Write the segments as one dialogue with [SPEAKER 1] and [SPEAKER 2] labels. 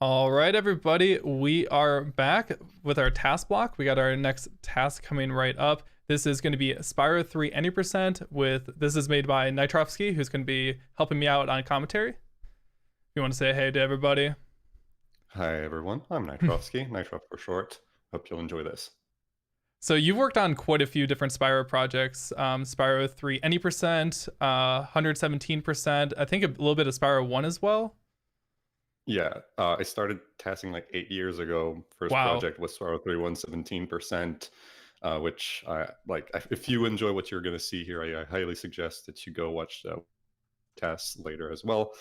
[SPEAKER 1] All right, everybody, we are back with our task block. We got our next task coming right up. This is going to be Spyro 3 any percent this is made by Nitrofski, who's going to be helping me out on commentary. You want to say hey to everybody?
[SPEAKER 2] Hi everyone, I'm Nitrofski, Nitrof for short. Hope you'll enjoy this.
[SPEAKER 1] So you've worked on quite a few different Spyro projects. Spyro 3 any percent, 117%. I think a little bit of Spyro 1 as well.
[SPEAKER 2] Yeah, I started tasking like 8 years ago. First
[SPEAKER 1] Wow.
[SPEAKER 2] project was Spyro 3 117%, which I like. If you enjoy what you're going to see here, I highly suggest that you go watch the TAS later as well.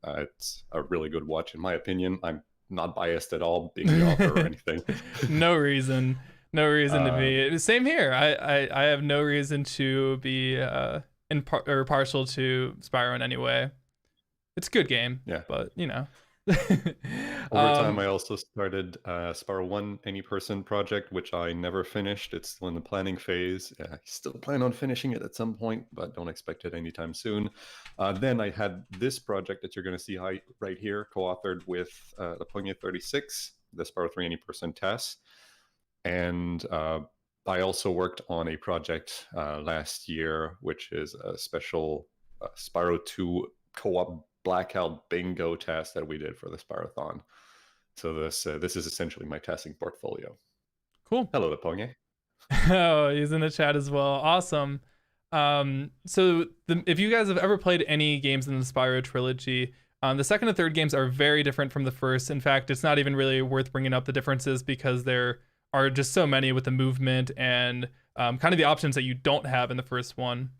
[SPEAKER 2] It's a really good watch in my opinion. I'm not biased at all, being the author or anything.
[SPEAKER 1] No reason. No reason to
[SPEAKER 2] Um,
[SPEAKER 1] be. Same here. I have no reason to be or partial to Spyro in any way. It's a good game,
[SPEAKER 2] yeah.
[SPEAKER 1] but you know.
[SPEAKER 2] Over time, I also started Spyro 1 Any Person project, which I never finished. It's still in the planning phase. I still plan on finishing it at some point, but don't expect it anytime soon. Then I had this project that you're going to see right here, co-authored with the Ponye 36, the Spyro 3 Any Person TAS. And I also worked on a project last year, which is a special Spyro 2 co-op blackout bingo task that we did for the Spyrothon. So this is essentially my tasking portfolio.
[SPEAKER 1] Cool.
[SPEAKER 2] Hello, Ponye.
[SPEAKER 1] Oh, he's in the chat as well. Awesome. If you guys have ever played any games in the Spyro trilogy, the second and third games are very different from the first. In fact, it's not even really worth bringing up the differences because there are just so many with the movement and kind of the options that you don't have in the first one.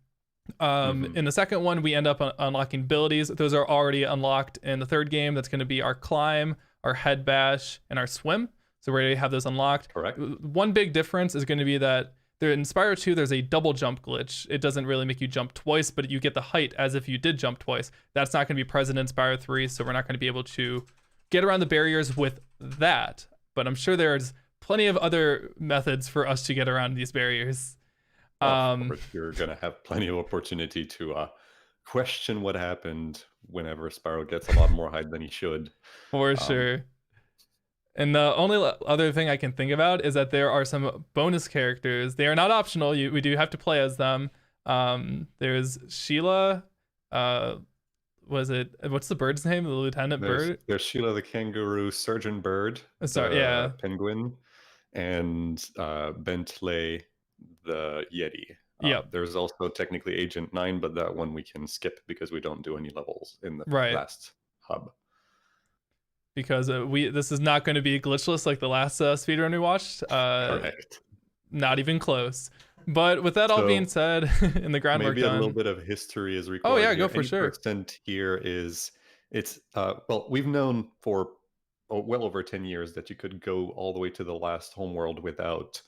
[SPEAKER 1] In the second one, we end up unlocking abilities. Those are already unlocked in the third game. That's going to be our climb, our head bash, and our swim. So we already have those unlocked.
[SPEAKER 2] Correct.
[SPEAKER 1] One big difference is going to be that in Spyro 2, there's a double jump glitch. It doesn't really make you jump twice, but you get the height as if you did jump twice. That's not going to be present in Spyro 3, so we're not going to be able to get around the barriers with that. But I'm sure there's plenty of other methods for us to get around these barriers.
[SPEAKER 2] Of course, you're going to have plenty of opportunity to question what happened whenever Spyro gets a lot more height than he should.
[SPEAKER 1] For sure. And the only other thing I can think about is that there are some bonus characters. They are not optional. We do have to play as them. There's Sheila. What's the bird's name? The lieutenant bird?
[SPEAKER 2] There's Sheila the kangaroo, Surgeon Bird,
[SPEAKER 1] Sorry, yeah.
[SPEAKER 2] penguin, and Bentley the Yeti.
[SPEAKER 1] Yep.
[SPEAKER 2] There's also technically Agent 9, but that one we can skip because we don't do any levels in the last hub.
[SPEAKER 1] Because this is not going to be glitchless like the last speedrun we watched.
[SPEAKER 2] Correct.
[SPEAKER 1] Not even close. But with that all being said, in the groundwork
[SPEAKER 2] maybe
[SPEAKER 1] done,
[SPEAKER 2] a little bit of history is required.
[SPEAKER 1] Oh yeah, go for sure.
[SPEAKER 2] Here is well, we've known for well over 10 years that you could go all the way to the last homeworld without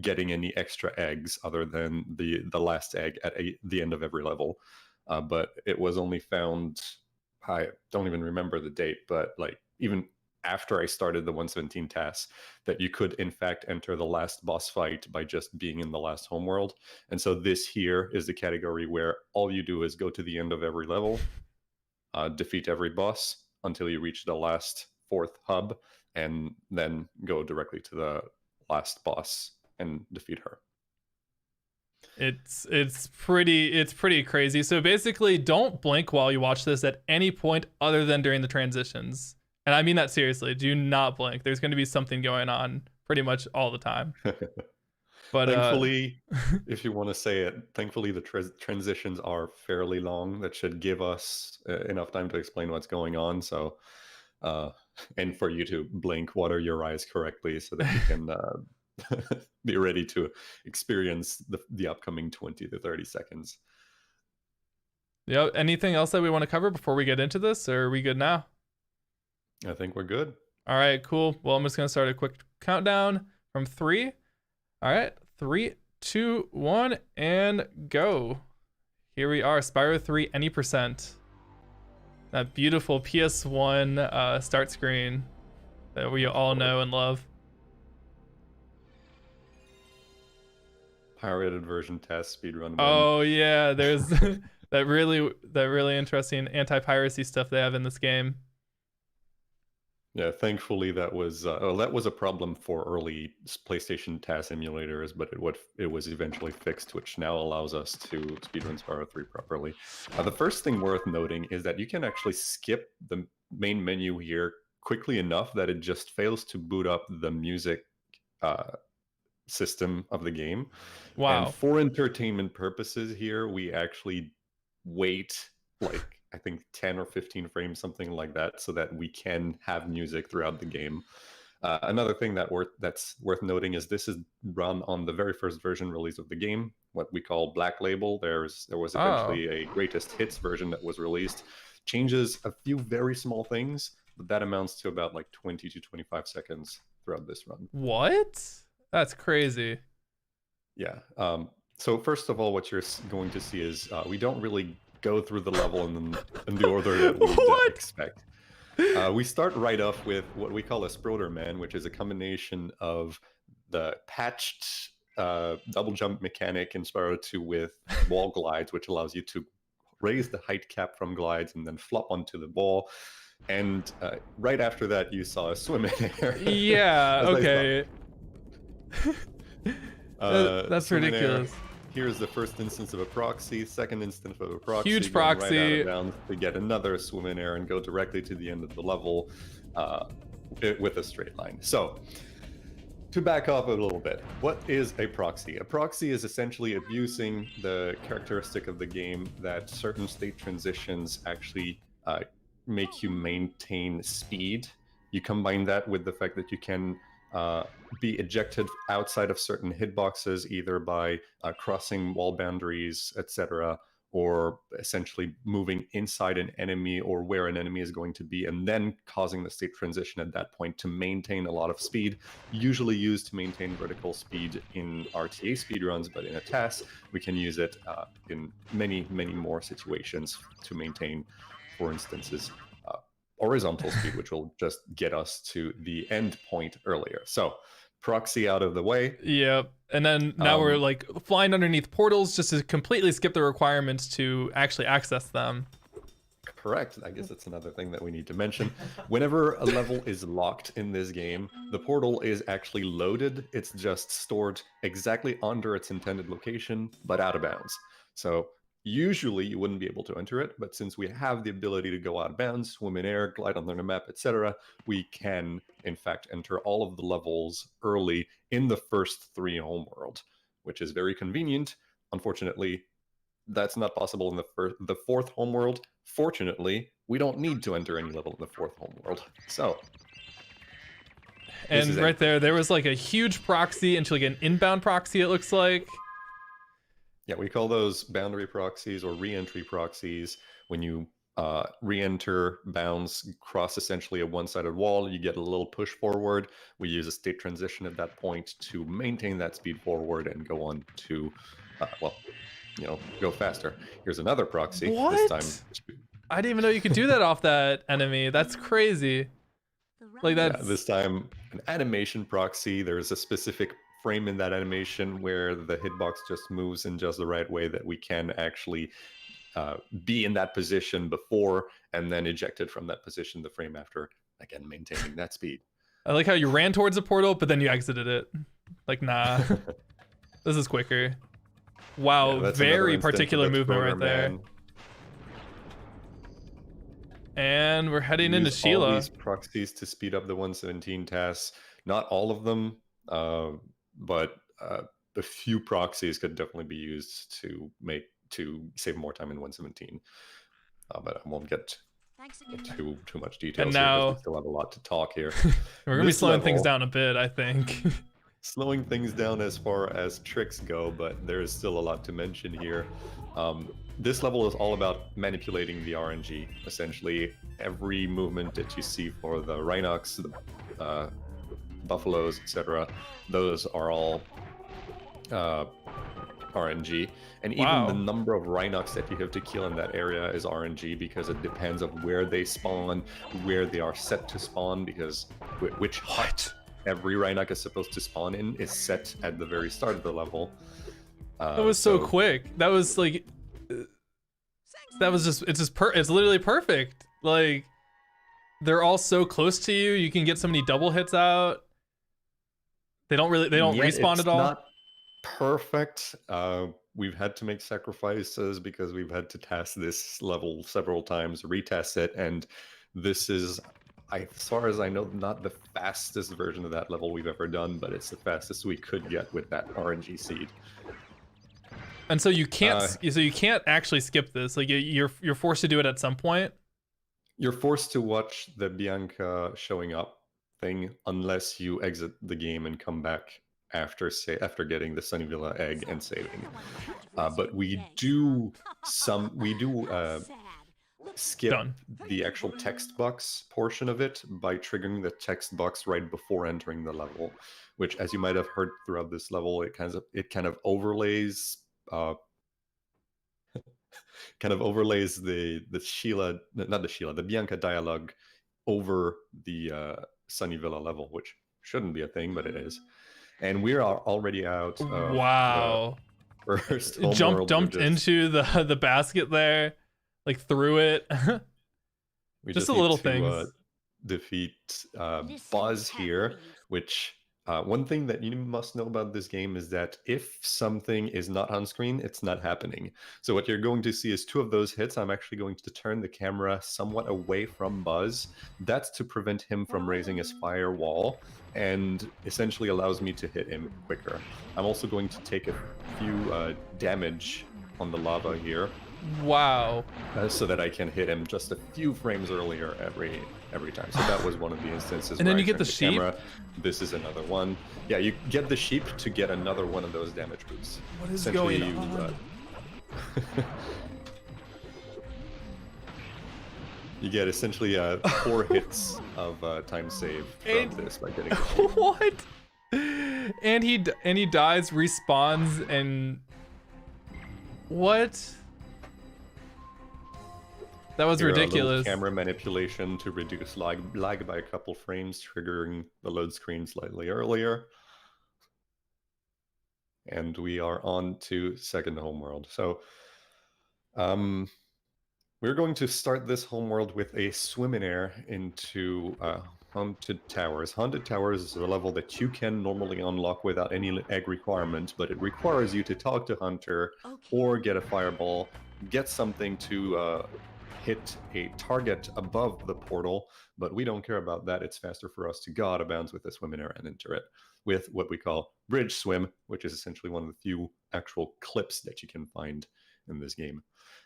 [SPEAKER 2] getting any extra eggs other than the last egg at the end of every level. But it was only found, I don't even remember the date, but like even after I started the 117 task, that you could in fact enter the last boss fight by just being in the last homeworld. And so this here is the category where all you do is go to the end of every level, defeat every boss until you reach the last fourth hub, and then go directly to the last boss and defeat her.
[SPEAKER 1] It's pretty crazy. So basically, don't blink while you watch this at any point other than during the transitions. And I mean that seriously. Do not blink. There's going to be something going on pretty much all the time. But
[SPEAKER 2] thankfully, if you want to say it, thankfully the transitions are fairly long. That should give us enough time to explain what's going on. So, and for you to blink, water your eyes correctly so that you can be ready to experience the upcoming 20 to 30 seconds.
[SPEAKER 1] Yeah. Anything else that we want to cover before we get into this, or are we good now?
[SPEAKER 2] I think we're good.
[SPEAKER 1] All right, cool. Well, I'm just going to start a quick countdown from 3. All right, 3, 2, 1, and go. Here we are, Spyro 3 any percent. That beautiful PS1 start screen that we all know and love.
[SPEAKER 2] Pirated version test speedrun.
[SPEAKER 1] Oh yeah, there's that really interesting anti-piracy stuff they have in this game.
[SPEAKER 2] Yeah, thankfully that was that was a problem for early PlayStation TAS emulators, but it was eventually fixed, which now allows us to speedrun Spyro 3 properly. The first thing worth noting is that you can actually skip the main menu here quickly enough that it just fails to boot up the music uh, system of the game. And
[SPEAKER 1] Wow.
[SPEAKER 2] for entertainment purposes here, we actually wait like I think 10 or 15 frames, something like that, so that we can have music throughout the game. Another thing that's worth noting is this is run on the very first version release of the game, what we call Black Label. There was
[SPEAKER 1] Oh.
[SPEAKER 2] eventually a greatest hits version that was released. Changes a few very small things, but that amounts to about like 20 to 25 seconds throughout this run.
[SPEAKER 1] What? That's crazy.
[SPEAKER 2] Yeah. So first of all, what you're going to see is we don't really go through the level in the order that we'd
[SPEAKER 1] What?
[SPEAKER 2] expect. We start right off with what we call a Sproder Man, which is a combination of the patched double jump mechanic in Spyro 2 with wall glides, which allows you to raise the height cap from glides and then flop onto the wall. And right after that, you saw a swim in air.
[SPEAKER 1] Yeah,
[SPEAKER 2] As I
[SPEAKER 1] okay. That's
[SPEAKER 2] swim in air.
[SPEAKER 1] ridiculous.
[SPEAKER 2] Here's the first instance of a proxy, second instance of a proxy.
[SPEAKER 1] Huge
[SPEAKER 2] going right out
[SPEAKER 1] proxy.
[SPEAKER 2] of bounds to get another swim in air and go directly to the end of the level with a straight line. So, to back off a little bit, what is a proxy? A proxy is essentially abusing the characteristic of the game that certain state transitions actually make you maintain speed. You combine that with the fact that you can be ejected outside of certain hitboxes, either by crossing wall boundaries, etc., or essentially moving inside an enemy or where an enemy is going to be, and then causing the state transition at that point to maintain a lot of speed, usually used to maintain vertical speed in RTA speedruns, but in a TAS, we can use it in many, many more situations to maintain, for instances, horizontal speed, which will just get us to the end point earlier. So proxy out of the way.
[SPEAKER 1] Yep. And then now we're like flying underneath portals just to completely skip the requirements to actually access them.
[SPEAKER 2] Correct. I guess that's another thing that we need to mention. Whenever a level is locked in this game, the portal is actually loaded. It's just stored exactly under its intended location, but out of bounds. So usually you wouldn't be able to enter it, but since we have the ability to go out of bounds, swim in air, glide on the map, etc., we can in fact enter all of the levels early in the first 3 homeworld, which is very convenient. Unfortunately, that's not possible in the 4th homeworld. Fortunately, we don't need to enter any level in the 4th homeworld. So,
[SPEAKER 1] and right there was like a huge proxy into like an inbound proxy, it looks like.
[SPEAKER 2] Yeah, we call those boundary proxies or re-entry proxies. When you re-enter bounds, cross essentially a one-sided wall, you get a little push forward. We use a state transition at that point to maintain that speed forward and go on to, well, you know, go faster. Here's another proxy.
[SPEAKER 1] What?
[SPEAKER 2] This time,
[SPEAKER 1] I didn't even know you could do that off that enemy. That's crazy. Like that's...
[SPEAKER 2] Yeah, this time an animation proxy. There's a specific frame in that animation where the hitbox just moves in just the right way that we can actually be in that position before and then ejected from that position the frame after, again maintaining that speed.
[SPEAKER 1] I like how you ran towards a portal but then you exited it. Like, nah. This is quicker. Wow, yeah, very particular movement right there. And we're heading into Sheila.
[SPEAKER 2] All these proxies to speed up the 117 TAS. Not all of them, but a few proxies could definitely be used to save more time in 117. But I won't get too much details
[SPEAKER 1] and now,
[SPEAKER 2] here, we still have a lot to talk here.
[SPEAKER 1] We're gonna be slowing things down a bit, I think.
[SPEAKER 2] Slowing things down as far as tricks go, but there is still a lot to mention here. This level is all about manipulating the RNG. Essentially, every movement that you see for the Rhinox, the Buffaloes, etc., those are all RNG. And even the number of Rhinox that you have to kill in that area is RNG, because it depends on where they spawn, where they are set to spawn, because which hut every Rhinox is supposed to spawn in is set at the very start of the level.
[SPEAKER 1] That was so quick. That was like, that was just, it's literally perfect. Like, they're all so close to you. You can get so many double hits out. They don't respawn
[SPEAKER 2] it's
[SPEAKER 1] at all.
[SPEAKER 2] not perfect. We've had to make sacrifices because we've had to test this level several times, retest it, and this is, as far as I know, not the fastest version of that level we've ever done, but it's the fastest we could get with that RNG seed.
[SPEAKER 1] And so you can't actually skip this. Like you're forced to do it at some point.
[SPEAKER 2] You're forced to watch the Bianca showing up thing unless you exit the game and come back after getting the Sunnyvilla egg and saving. But we do skip
[SPEAKER 1] Done.
[SPEAKER 2] the actual text box portion of it by triggering the text box right before entering the level, which, as you might have heard throughout this level, it kind of overlays the Bianca dialogue over the Sunnyvilla level, which shouldn't be a thing, but it is. And we are already out of
[SPEAKER 1] wow.
[SPEAKER 2] the first
[SPEAKER 1] Jumped into the basket there, like through it.
[SPEAKER 2] We
[SPEAKER 1] just
[SPEAKER 2] need
[SPEAKER 1] the little
[SPEAKER 2] to,
[SPEAKER 1] things.
[SPEAKER 2] Defeat Buzz here, which one thing that you must know about this game is that if something is not on screen, it's not happening. So what you're going to see is 2 of those hits. I'm actually going to turn the camera somewhat away from Buzz. That's to prevent him from raising his firewall and essentially allows me to hit him quicker. I'm also going to take a few damage on the lava here.
[SPEAKER 1] Wow.
[SPEAKER 2] So that I can hit him just a few frames earlier every time. So that was one of the instances.
[SPEAKER 1] And then
[SPEAKER 2] where
[SPEAKER 1] you
[SPEAKER 2] I
[SPEAKER 1] get the
[SPEAKER 2] turned
[SPEAKER 1] sheep?
[SPEAKER 2] camera. This is another one. Yeah, you get the sheep to get another one of those damage boosts.
[SPEAKER 1] What is going on?
[SPEAKER 2] You get essentially 4 hits of time save from this by getting the sheep.
[SPEAKER 1] What? And he dies, respawns, and what? That was ridiculous.
[SPEAKER 2] Camera manipulation to reduce lag by a couple frames, triggering the load screen slightly earlier. And we are on to second homeworld. So we're going to start this homeworld with a swim in air into Haunted Towers. Haunted Towers is a level that you can normally unlock without any egg requirement, but it requires you to talk to Hunter or get a fireball, get something to hit a target above the portal, but we don't care about that. It's faster for us to go out of bounds with a swim in air and enter it with what we call bridge swim, which is essentially one of the few actual clips that you can find in this game.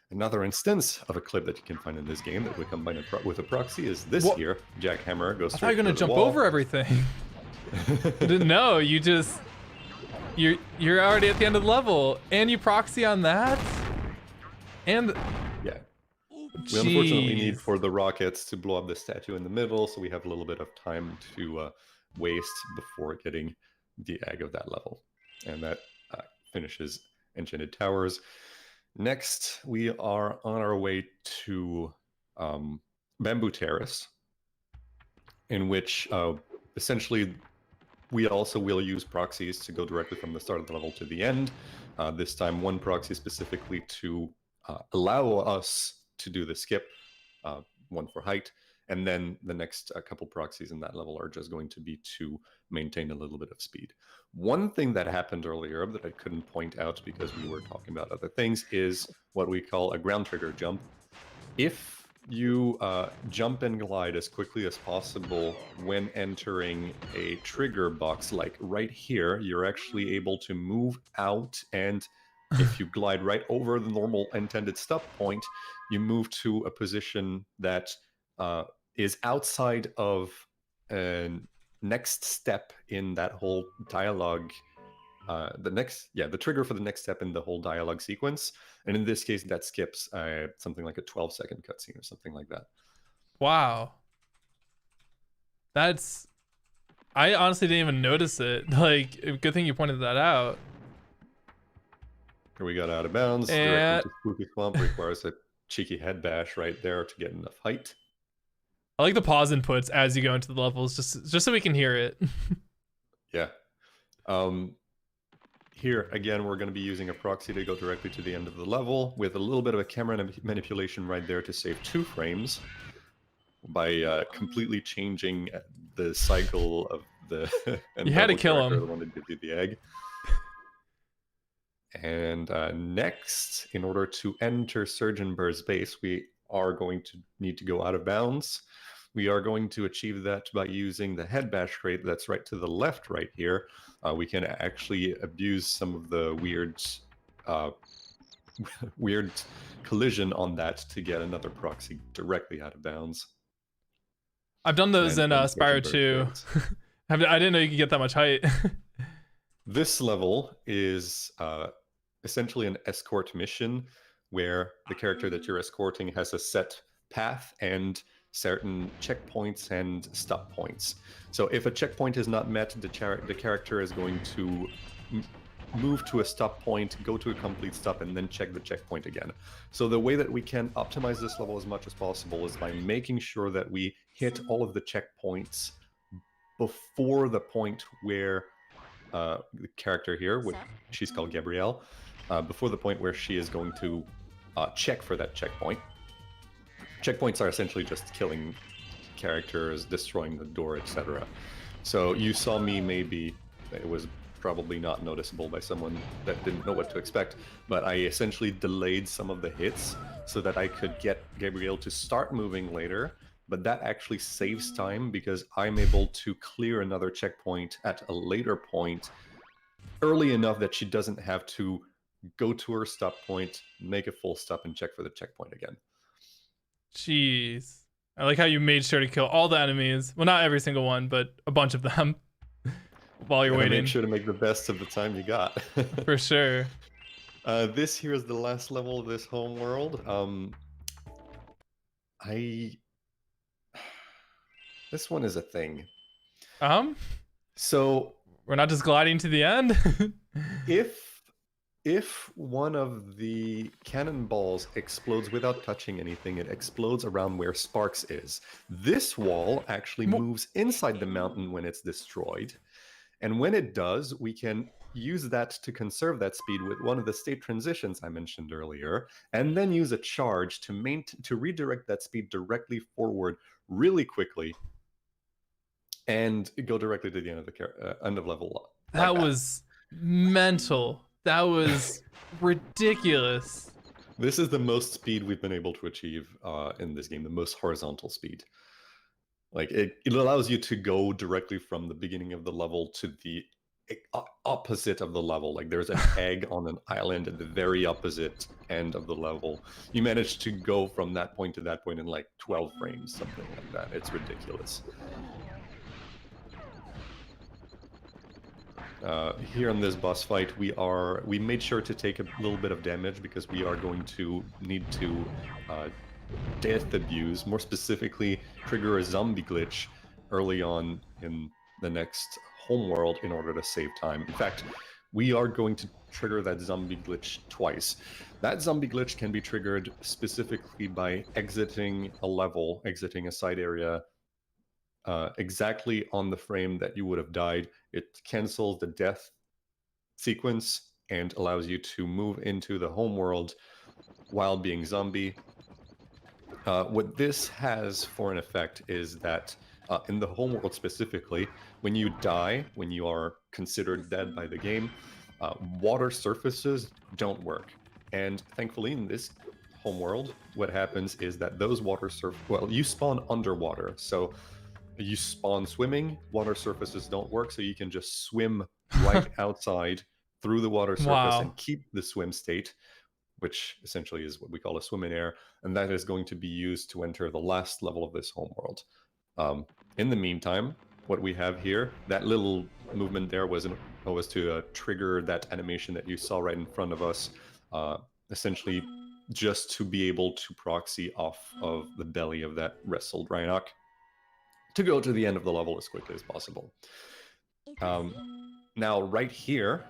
[SPEAKER 2] Another instance of a clip that you can find in this game that we combine with a proxy is this here. Jackhammer goes straight
[SPEAKER 1] I thought you were gonna jump
[SPEAKER 2] wall.
[SPEAKER 1] over everything. No, you're already at the end of the level, and you proxy on that, and
[SPEAKER 2] yeah. We unfortunately need for the rockets to blow up the statue in the middle, so we have a little bit of time to waste before getting the egg of that level. And that finishes Enchanted Towers. Next, we are on our way to Bamboo Terrace, in which essentially we also will use proxies to go directly from the start of the level to the end. This time, one proxy specifically to allow us to do the skip, one for height, and then the next couple proxies in that level are just going to be to maintain a little bit of speed. One thing that happened earlier that I couldn't point out because we were talking about other things is what we call a ground trigger jump. If you jump and glide as quickly as possible when entering a trigger box, like right here, you're actually able to move out, and if you glide right over the normal intended stop point, you move to a position that is outside of a next step in that whole dialogue. The trigger for the next step in the whole dialogue sequence. And in this case, that skips something like a 12-second cutscene or something like that.
[SPEAKER 1] Wow. I honestly didn't even notice it. Like, good thing you pointed that out.
[SPEAKER 2] Here we got out of bounds.
[SPEAKER 1] And
[SPEAKER 2] Directly to Spooky Swamp requires a cheeky head bash right there to get enough height.
[SPEAKER 1] I like the pause inputs as you go into the levels, just so we can hear it.
[SPEAKER 2] Yeah. Here, again, we're going to be using a proxy to go directly to the end of the level with a little bit of a camera manipulation right there to save 2 frames. by completely changing the cycle of the
[SPEAKER 1] You had to kill
[SPEAKER 2] character,
[SPEAKER 1] him.
[SPEAKER 2] the one that gives you the egg. And next, in order to enter Surgeon Burr's base, we are going to need to go out of bounds. We are going to achieve that by using the head bash crate that's right to the left right here. We can actually abuse some of the weird collision on that to get another proxy directly out of bounds.
[SPEAKER 1] I've done those in Spyro 2. I didn't know you could get that much height.
[SPEAKER 2] This level is essentially an escort mission where the character that you're escorting has a set path and certain checkpoints and stop points. So if a checkpoint is not met, the character is going to move to a stop point, go to a complete stop, and then check the checkpoint again. So the way that we can optimize this level as much as possible is by making sure that we hit all of the checkpoints before the point where the character here, she's called Gabrielle, before the point where she is going to check for that checkpoint. Checkpoints are essentially just killing characters, destroying the door, etc. So you saw me, maybe it was probably not noticeable by someone that didn't know what to expect, but I essentially delayed some of the hits so that I could get Gabrielle to start moving later. But that actually saves time because I'm able to clear another checkpoint at a later point early enough that she doesn't have to go to her stop point, make a full stop, and check for the checkpoint again.
[SPEAKER 1] Jeez. I like how you made sure to kill all the enemies. Well, not every single one, but a bunch of them while you're waiting.
[SPEAKER 2] Make sure to make the best of the time you got.
[SPEAKER 1] For sure.
[SPEAKER 2] This here is the last level of this homeworld. This one is a thing. So
[SPEAKER 1] we're not just gliding to the end.
[SPEAKER 2] If one of the cannonballs explodes without touching anything, it explodes around where Sparks is. This wall actually moves inside the mountain when it's destroyed. And when it does, we can use that to conserve that speed with one of the state transitions I mentioned earlier, and then use a charge to redirect that speed directly forward really quickly and go directly to the end of the end of level.
[SPEAKER 1] That was mental. That was ridiculous.
[SPEAKER 2] This is the most speed we've been able to achieve in this game, the most horizontal speed. Like it allows you to go directly from the beginning of the level to the opposite of the level. Like there's an egg on an island at the very opposite end of the level. You manage to go from that point to that point in like 12 frames, something like that. It's ridiculous. Here in this boss fight, we made sure to take a little bit of damage because we are going to need to death abuse, more specifically trigger a zombie glitch early on in the next homeworld in order to save time. In fact, we are going to trigger that zombie glitch twice. That zombie glitch can be triggered specifically by exiting a level, exiting a side area exactly on the frame that you would have died. It cancels the death sequence and allows you to move into the homeworld while being zombie. What this has for an effect is that in the homeworld specifically, when you die, when you are considered dead by the game, water surfaces don't work. And thankfully in this homeworld, what happens is that those you spawn underwater. So you spawn swimming, water surfaces don't work, so you can just swim right outside through the water surface and keep the swim state, which essentially is what we call a swim in air, and that is going to be used to enter the last level of this homeworld. In the meantime, what we have here, that little movement there was to trigger that animation that you saw right in front of us, essentially just to be able to proxy off of the belly of that wrestled Rhinoc to go to the end of the level as quickly as possible. Now, right here,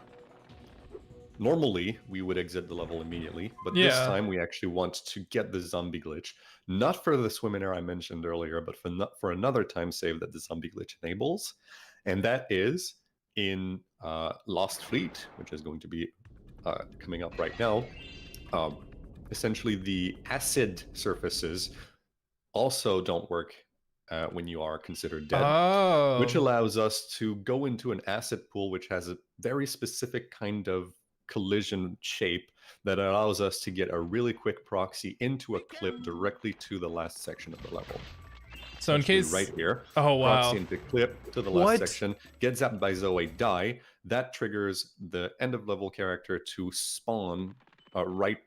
[SPEAKER 2] normally we would exit the level immediately, but this time we actually want to get the zombie glitch, not for the swim in air I mentioned earlier, but for another time save that the zombie glitch enables, and that is in Lost Fleet, which is going to be coming up right now. Essentially, the acid surfaces also don't work when you are considered dead, which
[SPEAKER 1] Oh,
[SPEAKER 2] allows us to go into an asset pool which has a very specific kind of collision shape that allows us to get a really quick proxy into a clip directly to the last section of the level.
[SPEAKER 1] so in
[SPEAKER 2] Essentially right
[SPEAKER 1] case.
[SPEAKER 2] here,
[SPEAKER 1] Oh
[SPEAKER 2] proxy
[SPEAKER 1] wow.
[SPEAKER 2] into clip to the last
[SPEAKER 1] What?
[SPEAKER 2] section, get zapped by Zoe, die. That triggers the end of level character to spawn right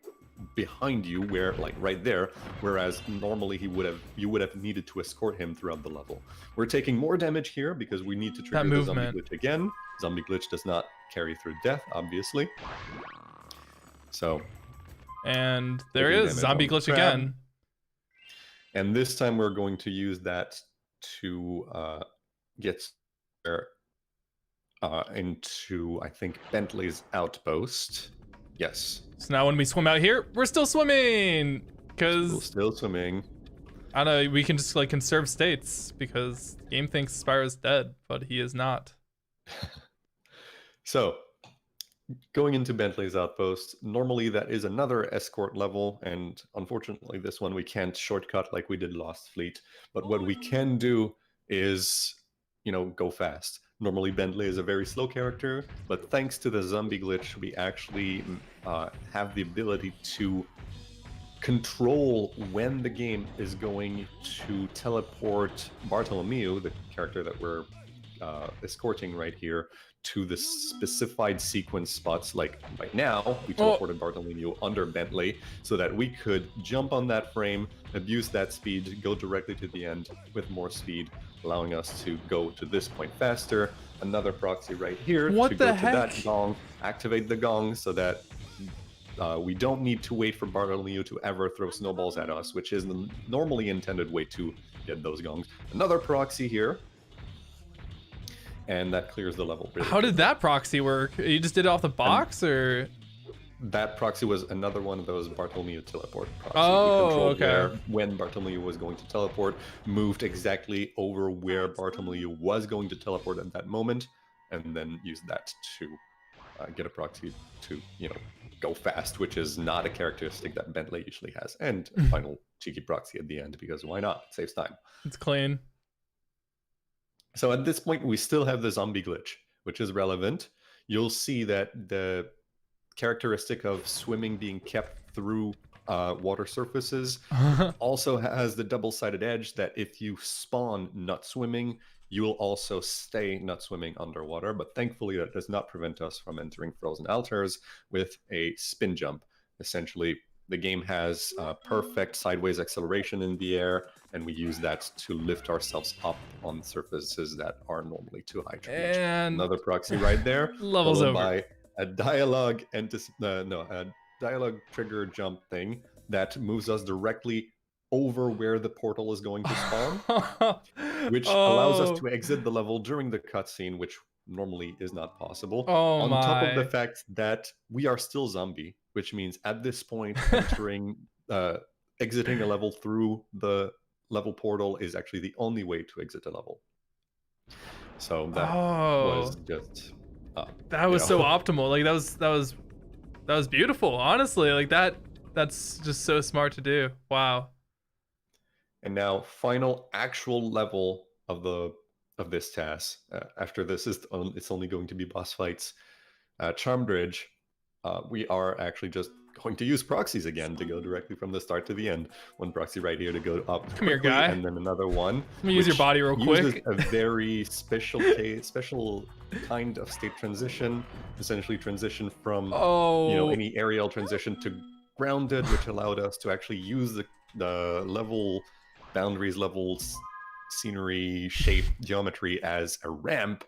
[SPEAKER 2] behind you, where like right there, whereas normally you would have needed to escort him throughout the level. We're taking more damage here because we need to
[SPEAKER 1] That
[SPEAKER 2] trigger the zombie
[SPEAKER 1] movement.
[SPEAKER 2] glitch again. Zombie glitch does not carry through death, obviously. So
[SPEAKER 1] And there
[SPEAKER 2] taking
[SPEAKER 1] is
[SPEAKER 2] damage on
[SPEAKER 1] zombie
[SPEAKER 2] the
[SPEAKER 1] glitch
[SPEAKER 2] crab.
[SPEAKER 1] again.
[SPEAKER 2] And this time we're going to use that to get there into, I think, Bentley's outpost. Yes.
[SPEAKER 1] So now when we swim out here, we're still swimming. Cause
[SPEAKER 2] Still swimming.
[SPEAKER 1] I don't know, we can just like conserve states because the game thinks Spyro's dead, but he is not.
[SPEAKER 2] So, going into Bentley's outpost, normally that is another escort level, and unfortunately this one we can't shortcut like we did Lost Fleet. But what we can do is, go fast. Normally Bentley is a very slow character, but thanks to the zombie glitch, we actually have the ability to control when the game is going to teleport Bartholomew, the character that we're escorting right here, to the specified sequence spots. Like right now, we teleported Bartholomew under Bentley so that we could jump on that frame, abuse that speed, go directly to the end with more speed, allowing us to go to this point faster. Another proxy right here
[SPEAKER 1] What
[SPEAKER 2] to
[SPEAKER 1] the
[SPEAKER 2] go to
[SPEAKER 1] heck?
[SPEAKER 2] that gong, activate the gong so that we don't need to wait for Bartholomew to ever throw snowballs at us, which is the normally intended way to get those gongs. Another proxy here, and that clears the level. Really
[SPEAKER 1] How did
[SPEAKER 2] quickly.
[SPEAKER 1] that proxy work? You just did it off the box, or?
[SPEAKER 2] That proxy was another one of those Bartholomew teleport proxies.
[SPEAKER 1] Oh,
[SPEAKER 2] We controlled
[SPEAKER 1] okay.
[SPEAKER 2] when Bartholomew was going to teleport, moved exactly over where Bartholomew was going to teleport at that moment, and then used that to get a proxy to, go fast, which is not a characteristic that Bentley usually has. And a final cheeky proxy at the end, because why not? It saves time.
[SPEAKER 1] It's clean.
[SPEAKER 2] So at this point, we still have the zombie glitch, which is relevant. You'll see that the characteristic of swimming being kept through water surfaces also has the double-sided edge that if you spawn not swimming, you will also stay not swimming underwater. But thankfully, that does not prevent us from entering frozen altars with a spin jump. Essentially, the game has perfect sideways acceleration in the air, and we use that to lift ourselves up on surfaces that are normally too high to reach.
[SPEAKER 1] And
[SPEAKER 2] Another proxy right there,
[SPEAKER 1] level's
[SPEAKER 2] followed
[SPEAKER 1] over.
[SPEAKER 2] by a dialogue a dialogue trigger jump thing that moves us directly over where the portal is going to spawn, which allows us
[SPEAKER 1] Oh,
[SPEAKER 2] to exit the level during the cutscene, which normally is not possible.
[SPEAKER 1] oh
[SPEAKER 2] On top of the
[SPEAKER 1] my.
[SPEAKER 2] fact that we are still zombie, which means at this point, exiting a level through the level portal is actually the only way to exit a level. So that was
[SPEAKER 1] Oh,
[SPEAKER 2] just
[SPEAKER 1] that was so optimal. Like that was beautiful. Honestly, like that's just so smart to do. Wow.
[SPEAKER 2] And now, final actual level of this TAS. After this it's only going to be boss fights. Charm Bridge. We are actually just going to use proxies again to go directly from the start to the end. One proxy right here to go up
[SPEAKER 1] Come here,
[SPEAKER 2] quickly,
[SPEAKER 1] guy.
[SPEAKER 2] and then another one.
[SPEAKER 1] Let me use your body real
[SPEAKER 2] uses
[SPEAKER 1] quick.
[SPEAKER 2] a very special kind of state transition. Essentially, transition from
[SPEAKER 1] Oh.
[SPEAKER 2] any aerial transition to grounded, which allowed us to actually use the level boundaries, levels, scenery, shape, geometry as a ramp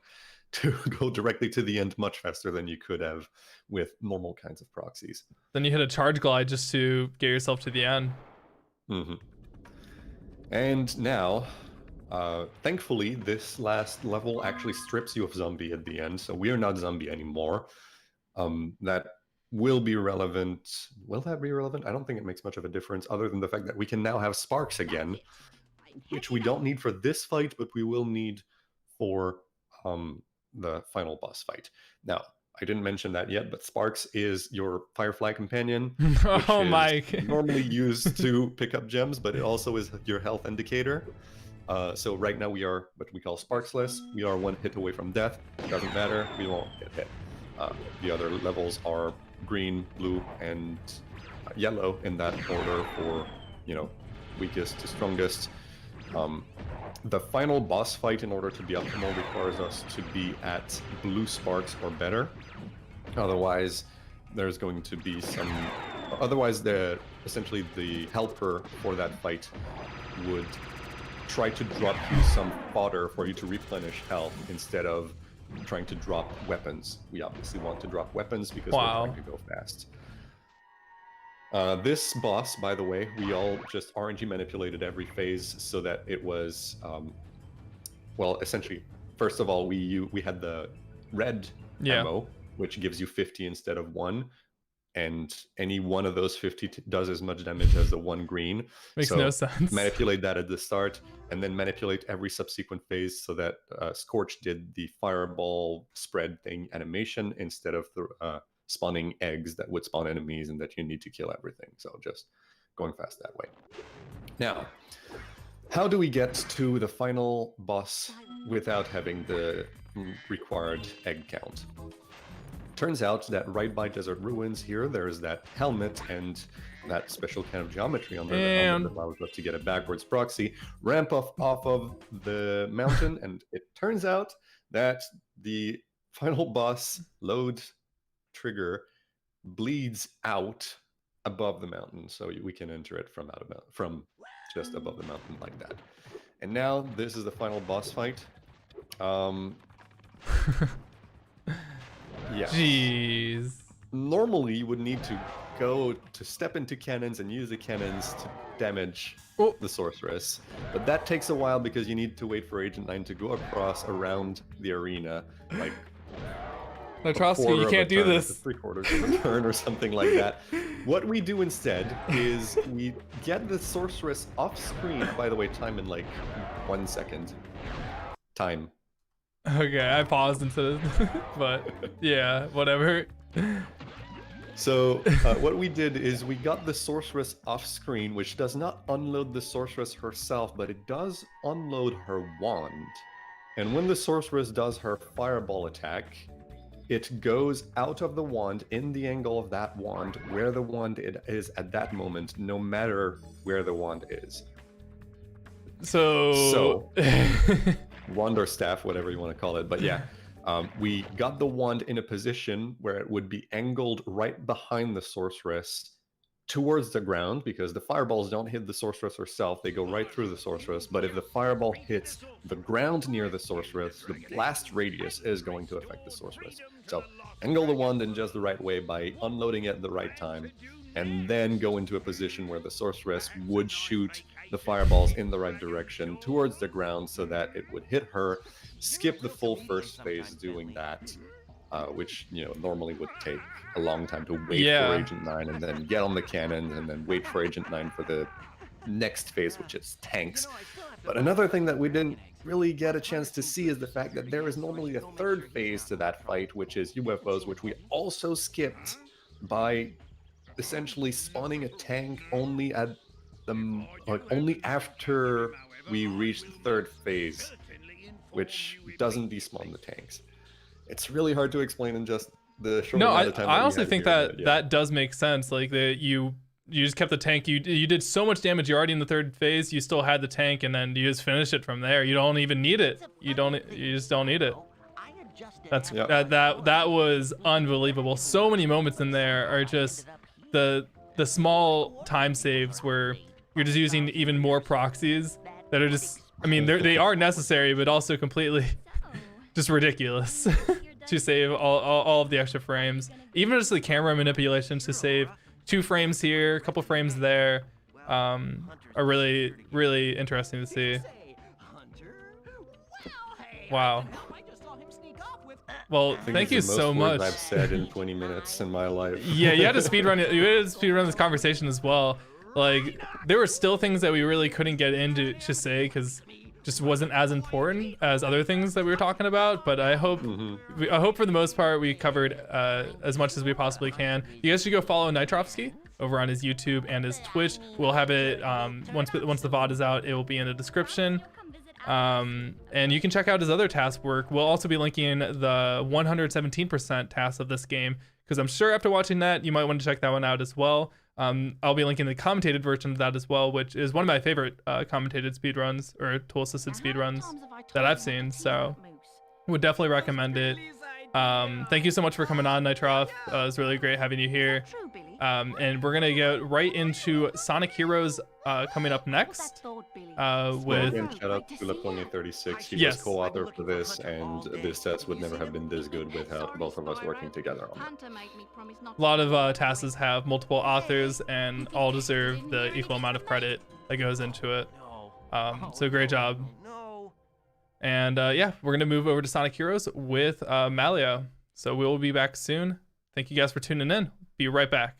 [SPEAKER 2] to go directly to the end much faster than you could have with normal kinds of proxies.
[SPEAKER 1] Then you hit a charge glide just to get yourself to the end.
[SPEAKER 2] Mm-hmm. And now, thankfully, this last level actually strips you of zombie at the end, so we are not zombie anymore. That will be relevant. Will that be relevant? I don't think it makes much of a difference, other than the fact that we can now have sparks again, which we don't need for this fight, but we will need for the final boss fight. Now, I didn't mention that yet, but Sparks is your Firefly companion,
[SPEAKER 1] Oh
[SPEAKER 2] which
[SPEAKER 1] my.
[SPEAKER 2] is normally used to pick up gems, but it also is your health indicator. So right now we are what we call Sparksless. We are 1 hit away from death. Doesn't matter, we won't get hit. The other levels are green, blue, and yellow in that order for, you know, weakest to strongest. The final boss fight, in order to be optimal, requires us to be at blue sparks or better. Otherwise, there's going to be some... Otherwise, essentially the helper for that fight would try to drop you some fodder for you to replenish health instead of trying to drop weapons. We obviously want to drop weapons because we're trying to go fast. This boss, by the way, we all just RNG manipulated every phase so that it was, well, essentially, first of all, we had the red ammo, which gives you 50 instead of 1, and any one of those 50 does as much damage as the 1 green.
[SPEAKER 1] Makes no sense.
[SPEAKER 2] Manipulate that at the start, and then manipulate every subsequent phase so that Scorch did the fireball spread thing animation instead of the spawning eggs that would spawn enemies and that you need to kill everything. So just going fast that way. Now, how do we get to the final boss without having the required egg count? Turns out that right by Desert Ruins here, there's that helmet and that special kind of geometry under the helmet that allows us to get a backwards proxy, ramp off of the mountain, and it turns out that the final boss load trigger bleeds out above the mountain, so we can enter it from just above the mountain like that. And now this is the final boss fight. Yeah.
[SPEAKER 1] Jeez.
[SPEAKER 2] Normally, you would need to step into cannons and use the cannons to damage the sorceress, but that takes a while because you need to wait for Agent 9 to go around the arena, like
[SPEAKER 1] Nitrofski, you can't do this.
[SPEAKER 2] 3/4 of a turn or something like that. What we do instead is we get the sorceress off screen. By the way, time in like 1 second. Time.
[SPEAKER 1] Okay, I paused instead of, but yeah, whatever.
[SPEAKER 2] So what we did is we got the sorceress off screen, which does not unload the sorceress herself, but it does unload her wand. And when the sorceress does her fireball attack, it goes out of the wand in the angle of that wand, where the wand is at that moment, no matter where the wand is. So wand or staff, whatever you want to call it. But yeah, we got the wand in a position where it would be angled right behind the sorceress towards the ground, because the fireballs don't hit the sorceress herself, they go right through the sorceress. But if the fireball hits the ground near the sorceress, the blast radius is going to affect the sorceress. So angle the wand in just the right way by unloading it at the right time, and then go into a position where the sorceress would shoot the fireballs in the right direction towards the ground so that it would hit her, skip the full first phase doing that, which, you know, normally would take a long time to wait for Agent 9 and then get on the cannon and then wait for Agent 9 for the next phase, which is tanks. But another thing that we didn't really get a chance to see is the fact that there is normally a third phase to that fight, which is UFOs, which we also skipped by essentially spawning a tank only at only after we reach the third phase, which doesn't despawn the tanks. It's really hard to explain in just the short amount of time.
[SPEAKER 1] I honestly think that does make sense. Like you just kept the tank. You did so much damage. You're already in the third phase. You still had the tank, and then you just finish it from there. You don't even need it. You just don't need it. That was unbelievable. So many moments in there are just the small time saves where you're just using even more proxies that are just, I mean, they are necessary, but also completely just ridiculous to save all of the extra frames. Even just the camera manipulations to save 2 frames here, a couple frames there, are really, really interesting to see. Wow. Well, thank you so much.
[SPEAKER 2] I've said in 20 minutes in my life.
[SPEAKER 1] Yeah, you had to speedrun it. You had to speedrun this conversation as well. Like, there were still things that we really couldn't get into to say because just wasn't as important as other things that we were talking about. But I hope I hope for the most part we covered as much as we possibly can. You guys should go follow Nitrofski over on his YouTube and his Twitch. We'll have it once the VOD is out. It will be in the description. And you can check out his other TAS work. We'll also be linking the 117% TAS of this game, because I'm sure after watching that, you might want to check that one out as well. I'll be linking the commentated version of that as well, which is one of my favorite commentated speedruns or tool-assisted speedruns that I've seen. So would definitely recommend it. Thank you so much for coming on, Nitrof. It was really great having you here. And we're gonna get right into Sonic Heroes coming up next. With
[SPEAKER 2] again, shout out to Lapone36. He was co-author for this, and this test would never have been this good without both of us working together on it.
[SPEAKER 1] A lot of TASs have multiple authors, and all deserve the equal amount of credit that goes into it. So great job. And yeah, we're gonna move over to Sonic Heroes with Malio. So we will be back soon. Thank you guys for tuning in. Be right back.